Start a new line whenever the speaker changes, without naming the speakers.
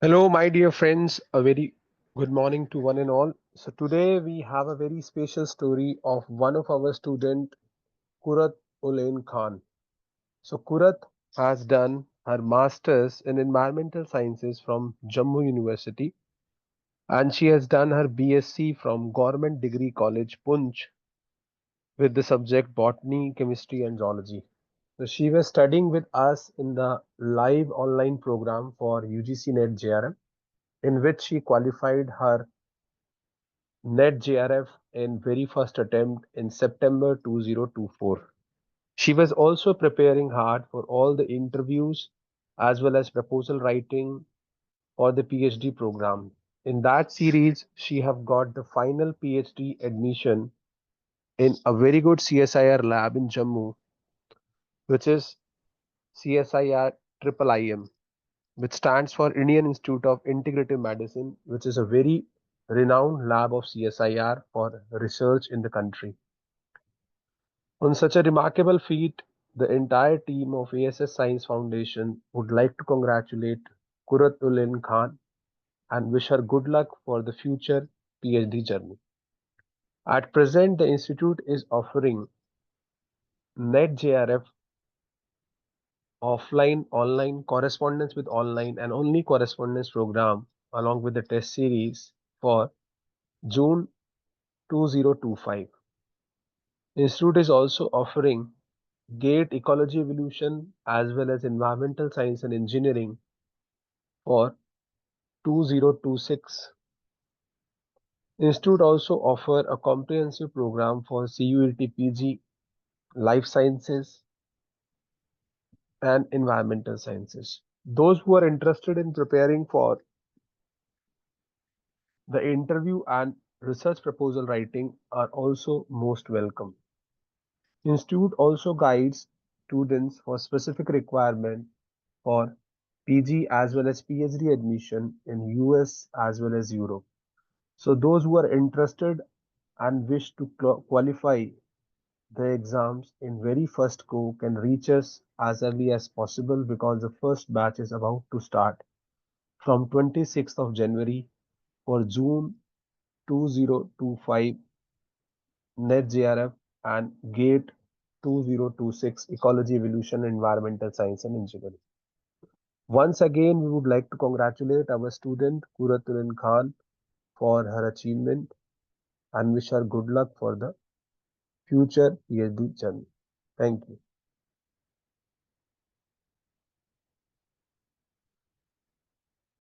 Hello, my dear friends. A very good morning to one and all. So today we have a very special story of one of our student, QURRAT Khan. So QURRAT has done her masters in environmental sciences from Jammu University, and she has done her BSc from Government Degree College Punch with the subject botany, chemistry, and zoology. So she was studying with us in the live online program for UGC NET-JRF, in which she qualified her NET-JRF in very first attempt in September 2024. She was also preparing hard for all the interviews as well as proposal writing for the PhD program. In that series, she have got the final PhD admission in a very good CSIR lab in Jammu, which is CSIR IIIM, which stands for Indian Institute of Integrative Medicine, which is a very renowned lab of CSIR for research in the country. On such a remarkable feat, the entire team of A.S.S Science Foundation would like to congratulate QURRAT Khan and wish her good luck for the future PhD journey. At present, the institute is offering NET-JRF offline, online, correspondence with online, and only correspondence program along with the test series for June 2025. Institute is also offering GATE Ecology Evolution as well as Environmental Science and Engineering for 2026. Institute also offer a comprehensive program for CUET PG, Life Sciences and Environmental Sciences. Those who are interested in preparing for the interview and research proposal writing are also most welcome. Institute also guides students for specific requirement for PG as well as PhD admission in US as well as Europe. So those who are interested and wish to qualify the exams in very first go can reach us as early as possible because the first batch is about to start from 26th of January for June 2025 NET-JRF and GATE 2026 Ecology, Evolution, Environmental Science and Engineering. Once again, we would like to congratulate our student QURRAT Khan for her achievement and wish her good luck for the future PhD journey. Thank you.